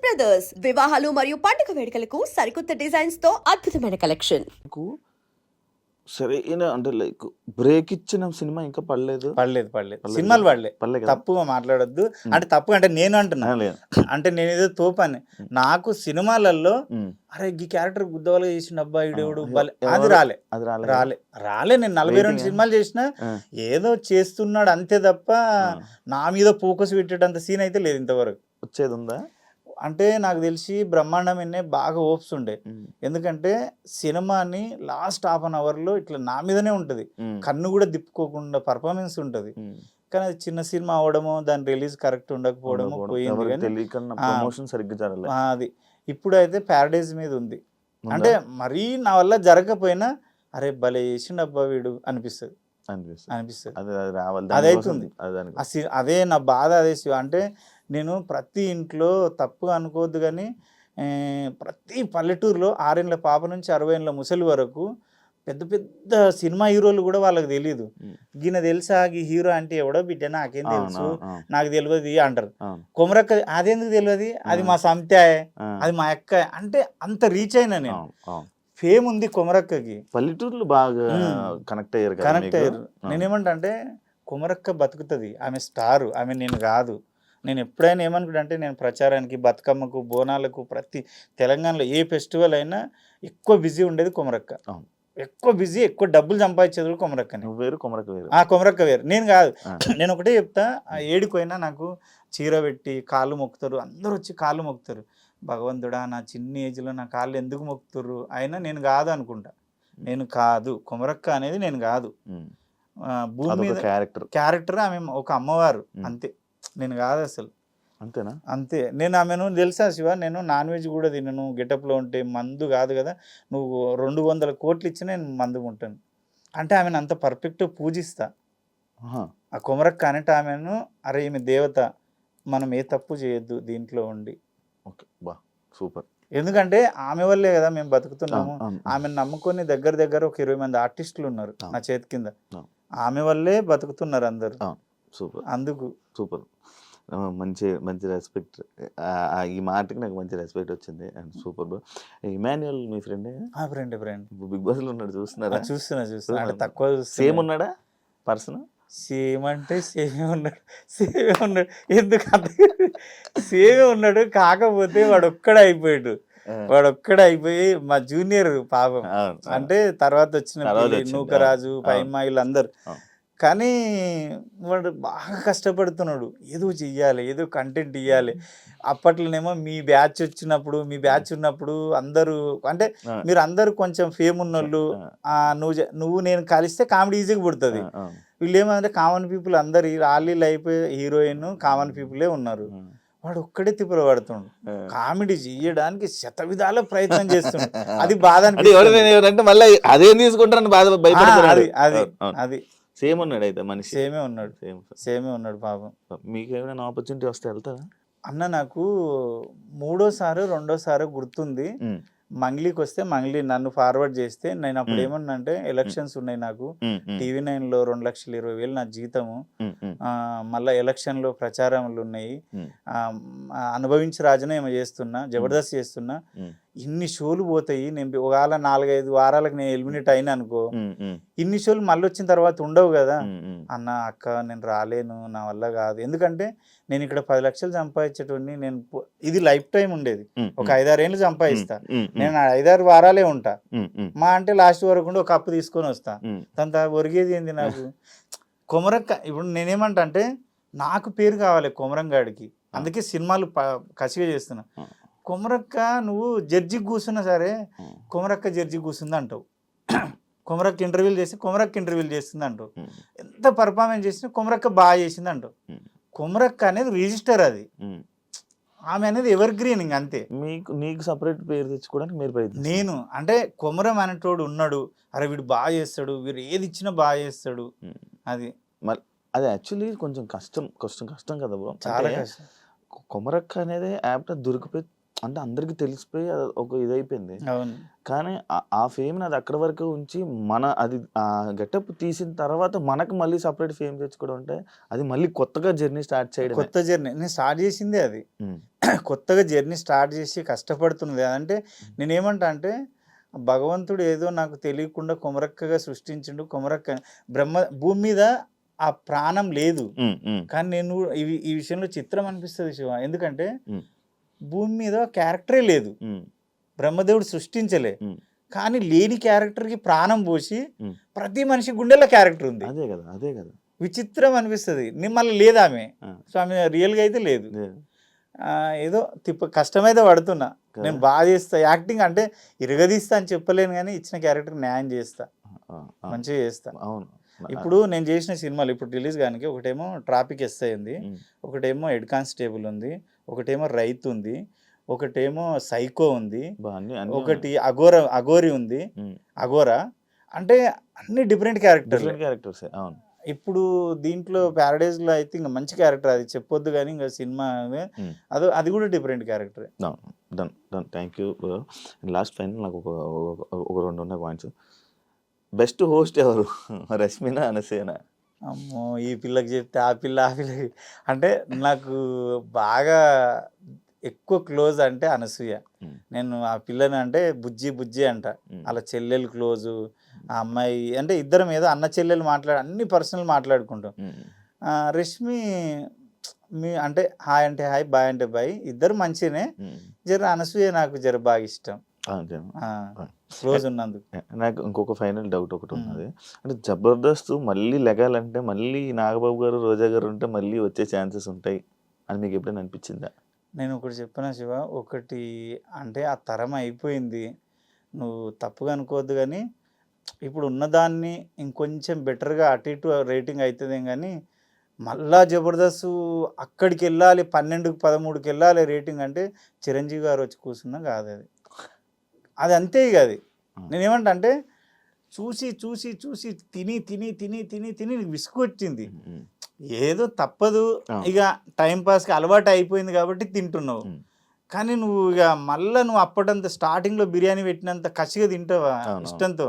Brothers వివాహాలు మరియు పండుగ వేడుకలకు సరికొత్త డిజైన్స్ తో అద్భుతమైన కలెక్షన్. నాకు సరైన అంటే లైక్ బ్రేక్ ఇచ్చిన సినిమా ఇంకా పడలేదు. సినిమాలు పడలే. పడలేదు. తప్పుగా మాట్లాడొద్దు. అంటే తప్పు అంటే నేను అంటున్నా, అంటే నేను ఏదో తోపని. నాకు సినిమాలలో అరే ఈ క్యారెక్టర్ గుద్దవాళ్ళగా చేసిన అబ్బాయి దేవుడు అది రాలే. నేను 42 సినిమాలు చేసిన ఏదో చేస్తున్నాడు అంతే తప్ప నా మీద ఫోకస్ పెట్టేటంత సీన్ అయితే లేదు ఇంతవరకు. వచ్చేది ఉందా అంటే నాకు తెలిసి బ్రహ్మాండం బాగా ఓప్స్ ఉండే. ఎందుకంటే సినిమాని లాస్ట్ హాఫ్ అన్ అవర్లో ఇట్లా నా మీదనే ఉంటుంది, కన్ను కూడా తిప్పుకోకుండా పర్ఫార్మెన్స్ ఉంటుంది. కానీ అది చిన్న సినిమా అవడమో దాని రిలీజ్ కరెక్ట్ ఉండకపోవడమో పోయింది. అది ఇప్పుడైతే ప్యారడైజ్ మీద ఉంది. అంటే మరీ నా వల్ల జరగకపోయినా అరే భలే చేసిండు అబ్బా వీడు అనిపిస్తుంది. అదైతుంది. అదే నా బాధ. అదే అంటే నేను ప్రతి ఇంట్లో తప్పుగా అనుకోవద్దు కానీ ప్రతి పల్లెటూరులో 6 ఏళ్ళ పాప నుంచి 60 ఏళ్ళ ముసలి వరకు పెద్ద పెద్ద సినిమా హీరోలు కూడా వాళ్ళకి తెలియదు. ఈయన తెలుసా ఈ హీరో అంటే ఎవడో బిడ్డ నాకేం తెలుసు, నాకు తెలియదు అంటారు. కొమరక్క అదెందుకు తెలియదు, అది మా సంత్యాయ్, అది మా అక్క అంటే అంత రీచ్ అయినా నేను. ఫేమ్ ఉంది కొమరక్కకి. పల్లెటూరులో బాగా కనెక్ట్ అయ్యారు. నేనేమంటా అంటే కొమరక్క బతుకుతుంది, ఆమె స్టారు, ఆమె నేను కాదు. నేను ఎప్పుడైనా ఏమనుకుంటా అంటే నేను ప్రచారానికి, బతుకమ్మకు, బోనాలకు, ప్రతి తెలంగాణలో ఏ ఫెస్టివల్ అయినా ఎక్కువ బిజీ ఉండేది కొమరక్క. ఎక్కువ బిజీ, ఎక్కువ డబ్బులు సంపాదించేది కొమరక్కని. కొమరక్క వేరు, నేను కాదు. నేను ఒకటే చెప్తా, ఏడిపోయినా నాకు చీర పెట్టి కాళ్ళు మొక్కుతారు, అందరూ వచ్చి కాళ్ళు మొక్కుతారు. భగవంతుడా నా చిన్న ఏజ్లో నా కాళ్ళు ఎందుకు మొక్కుతారు, అయినా నేను కాదు అనుకుంటా. నేను కాదు, కొమరక్క అనేది నేను కాదు. భూమి మీద క్యారెక్టర్, ఆమె ఒక అమ్మవారు అంతే, నేను కాదు అసలు. అంతేనా? అంతే. నేను ఆమెను తెలుసా శివ, నేను నాన్ వెజ్ కూడా తినను, గెటప్లో ఉంటే మందు కాదు కదా, నువ్వు 200 కోట్లు ఇచ్చి నేను మందు ఉంటాను అంటే ఆమెను అంత పర్ఫెక్ట్ పూజిస్తా. ఆ కొమరక్క అనేట ఆమెను అరే ఈమె దేవత, మనం ఏ తప్పు చేయొద్దు దీంట్లో ఉండి. సూపర్. ఎందుకంటే ఆమె వల్లే కదా మేము బతుకుతున్నాము. ఆమెను నమ్ముకొని దగ్గర ఒక 20 మంది ఆర్టిస్టులు ఉన్నారు నా చేతి కింద. ఆమె వల్లే బతుకుతున్నారు అందరు. సూపర్. అందుకు సూపర్. మంచి రెస్పెక్ట్. ఈ మాటకి నాకు మంచి రెస్పెక్ట్ వచ్చింది. And super bro. ఇమాన్యుయల్ మీ ఫ్రెండ్? ఫ్రెండ్. బిగ్ బాస్ లో ఉన్నాడు, చూస్తున్నారా? చూస్తున్నా. అంటే తక్కువ. సేమ్ ఉన్నాడా పర్సన్? సేమ్ అంటే సేమే ఉన్నాడు. ఎందుకు సేమే ఉన్నాడు, కాకపోతే వాడు ఒక్కడే అయిపోయి మా జూనియర్ పాపం. అంటే తర్వాత వచ్చిన నూకరాజు, పైమ్మ వీళ్ళందరూ. కానీ వాడు బాగా కష్టపడుతున్నాడు, ఏదో చెయ్యాలి, ఏదో కంటెంట్ ఇవ్వాలి. అప్పట్లోనేమో మీ బ్యాచ్ ఉన్నప్పుడు అందరూ అంటే మీరు అందరూ కొంచెం ఫేమ్ ఉన్నోళ్ళు, నువ్వు నేను కలిస్తే కామెడీ ఈజీగా పుడుతుంది. వీళ్ళు ఏమంటే కామన్ పీపుల్ అందరు రాలీలు అయిపోయి హీరోయిన్ కామన్ పీపులే ఉన్నారు. వాడు ఒక్కడే తిప్పలు పడుతుండు, కామెడీ చేయడానికి శతవిధాల ప్రయత్నం చేస్తుండు. అది బాధ అనిపిస్తుంది. మళ్ళీ అదేం తీసుకుంటారని బాధ భయపడుతున్నాడు. అది సేమ్ ఉన్నాడు అయితే మనిషి. సేమే ఉన్నాడు పాపం. మీకు ఏమైనా ఆపర్చునిటీ వస్తే వెళ్తారా అన్న? నాకు 2వ గుర్తుంది. మంగ్లీకి వస్తే మంగ్లీ నన్ను ఫార్వర్డ్ చేస్తే నేను అప్పుడు ఏమన్నా అంటే ఎలక్షన్స్ ఉన్నాయి నాకు, TV9లో 2,20,000 నా జీతము, మళ్ళీ ఎలక్షన్లో ప్రచారములు ఉన్నాయి, అనుభవించి రాజునే ఏమో చేస్తున్నా, జబర్దస్త్ చేస్తున్నా, ఇన్ని షోలు పోతాయి, నేను ఒకవేళ 4-5 వారాలకు నేను ఎలిమినేట్ అయినా అనుకో, ఇన్ని షోలు మళ్ళీ వచ్చిన తర్వాత ఉండవు కదా అన్న. అక్క నేను రాలేను, నా వల్ల కాదు. ఎందుకంటే నేను ఇక్కడ 10 లక్షలు సంపాదించేటోడిని, నేను ఇది లైఫ్ టైం ఉండేది, ఒక 5-6 ఏళ్ళు సంపాదిస్తా, నేను 5-6 వారాలే ఉంటా, మా అంటే లాస్ట్ వరకు ఉండి ఒక కప్పు తీసుకొని వస్తా, దాని ఒరిగేది ఏంది నాకు. కొమరక్క ఇప్పుడు నేనేమంటా అంటే నాకు పేరు కావాలి కొమరంగాడికి, అందుకే సినిమాలు కసిగా చేస్తున్నా. కొమరక్క నువ్వు జడ్జికి కూర్చున్నా సరే కొమరక్క జడ్జి కూర్చుంది అంటావు, కొమరక్క ఇంటర్వ్యూలు చేసి కొమరక్క ఇంటర్వ్యూలు చేస్తుంది అంటావు, ఎంత పర్ఫార్మెన్స్ చేసినా కొమరక్క బాగా చేసింది అంటావు. కొమరక్క అనేది రిజిస్టర్, అది ఆమె అనేది ఎవర్ గ్రీన్. ఇంక అంతే. నీకు సపరేట్ పేరు తెచ్చుకోవడానికి మీరు నేను అంటే కొమరం అనేటోడు ఉన్నాడు, అరే వీడు బాగా చేస్తాడు, వీడు ఏది ఇచ్చినా బాగా చేస్తాడు. అది అది యాక్చువల్లీ కొంచెం కష్టం కదా బ్రో, చాలా కష్టం. కొమరక్క అనేది యాప్ దొరికిపోయి అంటే అందరికి తెలిసిపోయి అది ఒక ఇదైపోయింది. అవును. కానీ ఆ ఫేమ్ అది అక్కడ వరకు ఉంచి అది ఆ గెటప్ తీసిన తర్వాత మనకు మళ్ళీ సపరేట్ ఫేమ్ తెచ్చుకోవడం అంటే అది మళ్ళీ కొత్తగా జర్నీ స్టార్ట్ చేయడం. కొత్త జర్నీ నేను స్టార్ట్ చేసిందే అది. కొత్తగా జర్నీ స్టార్ట్ చేసి కష్టపడుతున్నది. అంటే నేనేమంటా అంటే భగవంతుడు ఏదో నాకు తెలియకుండా కొమరక్కగా సృష్టించిండు. కొమరక్క భూమి మీద ఆ ప్రాణం లేదు. కానీ నేను ఈ విషయంలో చిత్రం అనిపిస్తుంది శివ. ఎందుకంటే భూమి మీద క్యారెక్టరే లేదు, బ్రహ్మదేవుడు సృష్టించలే. కానీ లేని క్యారెక్టర్కి ప్రాణం పోసి ప్రతి మనిషి గుండెల్లో క్యారెక్టర్ ఉంది. అదే కదా, అదే కదా, విచిత్రం అనిపిస్తుంది. మళ్ళీ లేదు ఆమె. సో ఆమె రియల్గా అయితే లేదు. ఏదో కష్టమైతే పడుతున్నా. నేను బాగా చేస్తా యాక్టింగ్. అంటే ఇరగదీస్తా అని చెప్పలేను, కానీ ఇచ్చిన క్యారెక్టర్ న్యాయం చేస్తా, మంచిగా చేస్తా. అవును. ఇప్పుడు నేను చేసిన సినిమాలు ఇప్పుడు రిలీజ్ కానీ ఒకటేమో ట్రాఫిక్ ఎస్ఐ ఉంది, ఒకటేమో హెడ్ కానిస్టేబుల్ ఉంది, ఒకటేమో రైతు ఉంది, ఒకటేమో సైకో ఉంది, ఒకటి అఘోరి ఉంది. అఘోరా అంటే అన్ని డిఫరెంట్ క్యారెక్టర్స్. అవును. ఇప్పుడు దీంట్లో ప్యారడైజ్ లో అయితే ఇంకా మంచి క్యారెక్టర్, అది చెప్పొద్దు కానీ ఇంకా సినిమా అది కూడా different character. Thank you. Last final నాకు ఒక 2 ఉన్నాయి పాయింట్స్. బెస్ట్ హోస్ట్ ఎవరు, రష్మినా అనసూయనా? అమ్మో, ఈ పిల్లకి చెప్తే ఆ పిల్లకి అంటే నాకు బాగా ఎక్కువ క్లోజ్ అంటే అనసూయ. నేను ఆ పిల్లని అంటే బుజ్జి అంట. అలా చెల్లెలు క్లోజు. ఆ అమ్మాయి అంటే ఇద్దరం ఏదో అన్న చెల్లెలు అన్ని పర్సనల్ మాట్లాడుకుంటాం. రష్మి అంటే హాయ్ అంటే హాయ్, బాయ్ అంటే బాయ్, ఇద్దరు మంచిగానే. జర అనసూయ నాకు జర బాగా ఇష్టం, క్లోజ్ ఉన్నందుకు. నాకు ఇంకొక ఫైనల్ డౌట్ ఒకటి ఉన్నది. అంటే జబర్దస్త్ మళ్ళీ లెగాలంటే మళ్ళీ నాగబాబు గారు, రోజా గారు ఉంటే మళ్ళీ వచ్చే ఛాన్సెస్ ఉంటాయి అని మీకు ఎప్పుడైనా అనిపించిందా? నేను ఒకటి చెప్పిన శివ, ఒకటి అంటే ఆ తరం అయిపోయింది, నువ్వు తప్పుగా అనుకోవద్దు. కానీ ఇప్పుడు ఉన్నదాన్ని ఇంకొంచెం బెటర్గా అటు ఇటు రేటింగ్ అవుతుంది. కానీ మళ్ళా జబర్దస్త్ అక్కడికి వెళ్ళాలి, 12కి 13కి వెళ్ళాలి రేటింగ్ అంటే చిరంజీవి గారు వచ్చి కూర్చున్నా కాదు అది అంతే. ఇక అది నేనేమంటా అంటే చూసి చూసి చూసి తిని తిని తిని తిని తిని విసుగు వచ్చింది. ఏదో తప్పదు, ఇక టైంపాస్కి అలవాటు అయిపోయింది కాబట్టి తింటున్నావు. కానీ నువ్వు ఇక మళ్ళీ నువ్వు అప్పటంత స్టార్టింగ్లో బిర్యానీ పెట్టినంత కసిగా తింటావా ఇష్టంతో?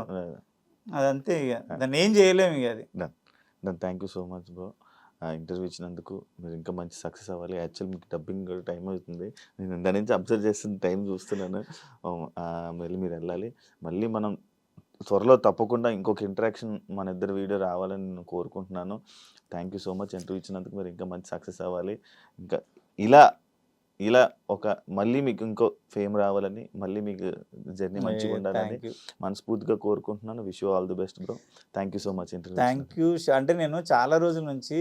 అదంతే, ఇక దాన్ని ఏం చేయలేము. ఇక అది thank you so much bro. Interview ఇచ్చినందుకు. మీరు ఇంకా మంచి సక్సెస్ అవ్వాలి. యాక్చువల్ మీకు డబ్బింగ్ టైం అవుతుంది, నేను దాని నుంచి అబ్జర్వ్ చేస్తున్న టైం చూస్తున్నాను. మళ్ళీ మీరు వెళ్ళాలి. మళ్ళీ మనం త్వరలో తప్పకుండా ఇంకొక ఇంటరాక్షన్ మన ఇద్దరు వీడియో రావాలని నేను కోరుకుంటున్నాను. Thank you so much. Interview ఇచ్చినందుకు మీరు ఇంకా మంచి సక్సెస్ అవ్వాలి. ఇంకా ఇలా మళ్ళీ మీకు ఇంకో ఫేమ్ రావాలని, మళ్ళీ మీకు జర్నీ మంచిగా ఉండాలని మనస్ఫూర్తిగా కోరుకుంటున్నాను. Wish you all the best bro. Thank you so much. Thank you. అంటే నేను చాలా రోజుల నుంచి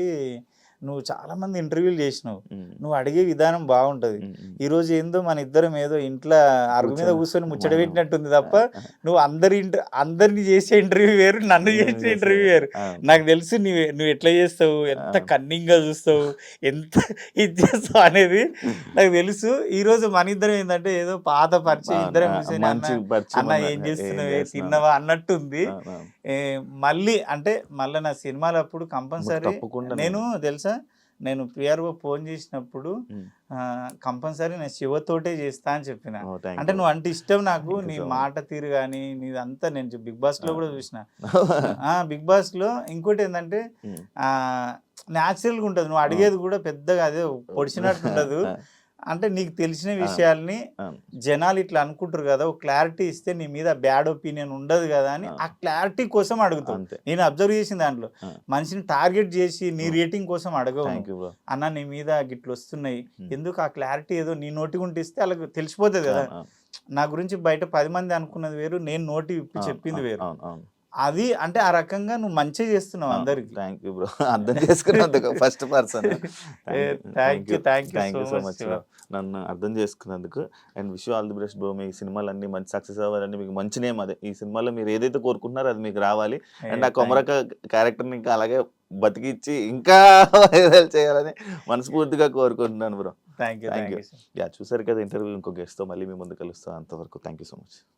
నువ్వు చాలా మంది ఇంటర్వ్యూలు చేసినావు, నువ్వు అడిగే విధానం బాగుంటది. ఈ రోజు ఏందో మన ఇద్దరం ఏదో ఇంట్లో అరుగు మీద కూర్చొని ముచ్చట పెట్టినట్టుంది తప్ప నువ్వు అందరిని చేసే ఇంటర్వ్యూ వేరు, నన్ను చేసే ఇంటర్వ్యూ వేరు. నాకు తెలుసు నువ్వు ఎట్లా చేస్తావు, ఎంత కన్నింగ్ గా చూస్తావు, ఎంత ఇది చేస్తావు అనేది నాకు తెలుసు. ఈ రోజు మన ఇద్దరం ఏంటంటే ఏదో పాత పరిచయం, ఇద్దరం కూర్చొని అన్న ఏం చేస్తున్నావు, తిన్నవా అన్నట్టుంది. మళ్ళీ నా సినిమాలప్పుడు కంపల్సరీ నేను తెలుసా, నేను పిఆర్ఓ ఫోన్ చేసినప్పుడు కంపల్సరీ నేను శివతోటే చేస్తా అని చెప్పిన. అంటే నువ్వు అంటే ఇష్టం నాకు, నీ మాట తీరు కానీ నీదంతా. నేను బిగ్ బాస్ లో కూడా చూసిన. బిగ్ బాస్ లో ఇంకోటి ఏంటంటే న్యాచురల్గా ఉంటుంది, నువ్వు అడిగేది కూడా పెద్దగా అదే పొడిచినట్టు ఉండదు. అంటే నీకు తెలిసిన విషయాల్ని జనాలు ఇట్లా అనుకుంటారు కదా, ఒక క్లారిటీ ఇస్తే నీ మీద బ్యాడ్ ఒపీనియన్ ఉండదు కదా అని ఆ క్లారిటీ కోసం అడుగుతాను. నేను అబ్జర్వ్ చేసిన దాంట్లో మనిషిని టార్గెట్ చేసి నీ రేటింగ్ కోసం అడగవు. అన్న నీ మీద గిట్లు వస్తున్నాయి ఎందుకు, ఆ క్లారిటీ ఏదో నీ నోటి గుంటే ఇస్తే వాళ్ళకి తెలిసిపోతుంది కదా. నా గురించి బయట 10 మంది అనుకున్నది వేరు, నేను నోటి విప్పి చెప్పింది వేరు. అది అంటే ఆ రకంగా నువ్వు మంచిగా చేస్తున్నావు అందరికి. Thank you bro. అర్థం చేసుకున్నందుకు first person thank you so much నన్ను అర్థం చేసుకున్నందుకు. And wish you all the best bro. మీ సినిమాలన్నీ మంచి సక్సెస్ అవ్వాలని, మీకు మంచి నేమ్ అదే ఈ సినిమాలో మీరు ఏదైతే కోరుకుంటున్నారో అది మీకు రావాలి. అండ్ ఆ కొమరక క్యారెక్టర్ని ఇంకా అలాగే బతికిచ్చి ఇంకా వైరల్ చేయాలని మనస్ఫూర్తిగా కోరుకుంటున్నాను బ్రో. Thank you. చూసారు కదా ఇంటర్వ్యూ. ఇంకో గెస్ట్తో మళ్ళీ మీ ముందు కలుస్తాను. అంతవరకు థ్యాంక్ యూ సో మచ్.